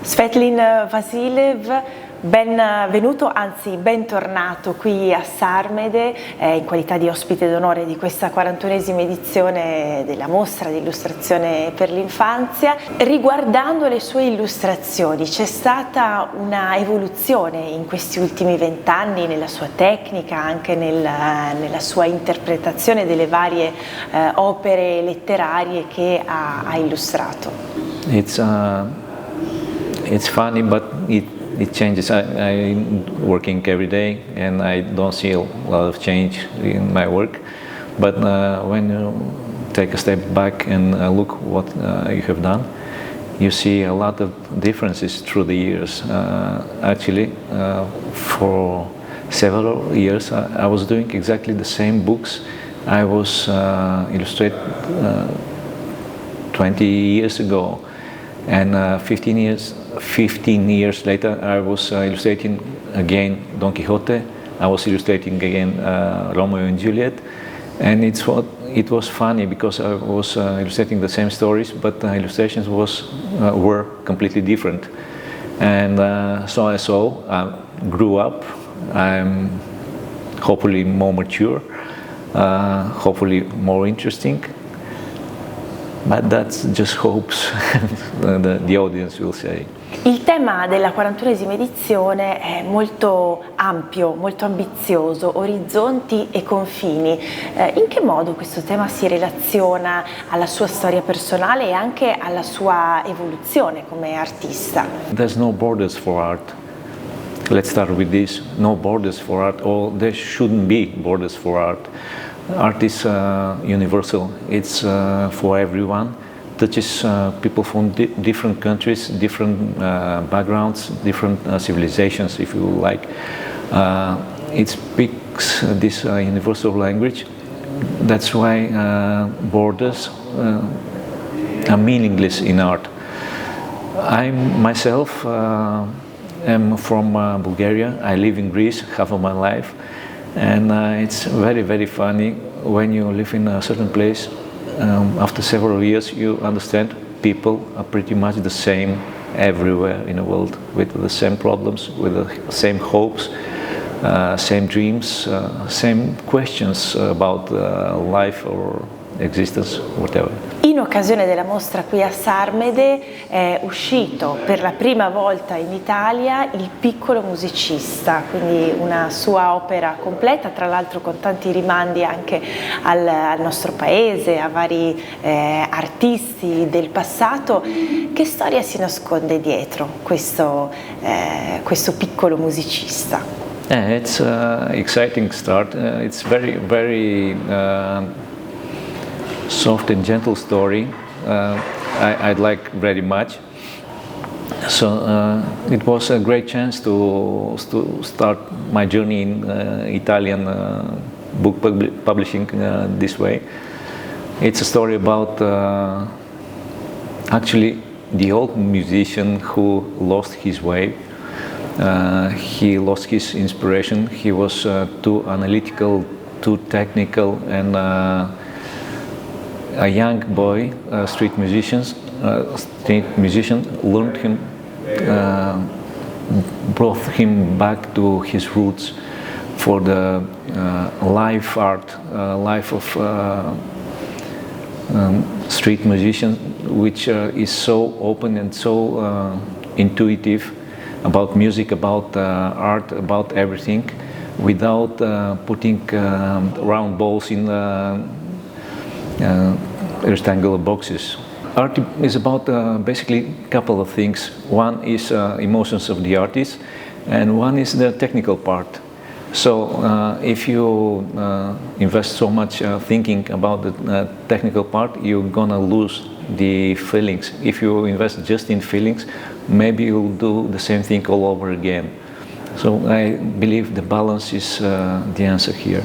Svetlin Vassilev, benvenuto, anzi bentornato qui a Sarmede in qualità di ospite d'onore di questa 41esima edizione della mostra di illustrazione per l'infanzia. Riguardando le sue illustrazioni, c'è stata una evoluzione in questi ultimi 20 anni nella sua tecnica, anche nella sua interpretazione delle varie opere letterarie che ha illustrato? It's funny, but it changes. I'm working every day, and I don't see a lot of change in my work. But when you take a step back and look what you have done, you see a lot of differences through the years. Actually, for several years, I was doing exactly the same books. I was illustrated 20 years ago, and 15 years later, I was illustrating again Don Quixote. I was illustrating again Romeo and Juliet, and it was funny because I was illustrating the same stories, but the illustrations were completely different. And so I grew up. I'm hopefully more mature, hopefully more interesting. But that's just hopes, the audience will say. Il tema della 41esima edizione è molto ampio, molto ambizioso, orizzonti e confini. In che modo questo tema si relaziona alla sua storia personale e anche alla sua evoluzione come artista? There's no borders for art. Let's start with this. No borders for art, or there shouldn't be borders for art. Art is universal. It's for everyone. Touches people from different countries, different backgrounds, different civilizations, if you like. It speaks this universal language. That's why borders are meaningless in art. I myself am from Bulgaria. I live in Greece half of my life. And it's very, very funny when you live in a certain place. After several years, you understand people are pretty much the same everywhere in the world, with the same problems, with the same hopes, same dreams, same questions about life or existence, whatever. In occasione della mostra qui a Sarmede è uscito per la prima volta in Italia Il piccolo musicista, quindi una sua opera completa, tra l'altro con tanti rimandi anche al nostro paese, a vari artisti del passato. Che storia si nasconde dietro questo piccolo musicista? It's an exciting start. It's very, very soft and gentle story. I'd like very much. So it was a great chance to start my journey in Italian book publishing this way. It's a story about actually the old musician who lost his way. He lost his inspiration. He was too analytical, too technical, and a young boy, street musician, learned him, brought him back to his roots for the live art, life of street musician, which is so open and so intuitive about music, about art, about everything, without putting round balls in rectangular boxes. Art is about basically a couple of things. One is emotions of the artist, and one is the technical part. So if you invest so much thinking about the technical part, you're gonna lose the feelings. If you invest just in feelings, maybe you'll do the same thing all over again. So I believe the balance is the answer here.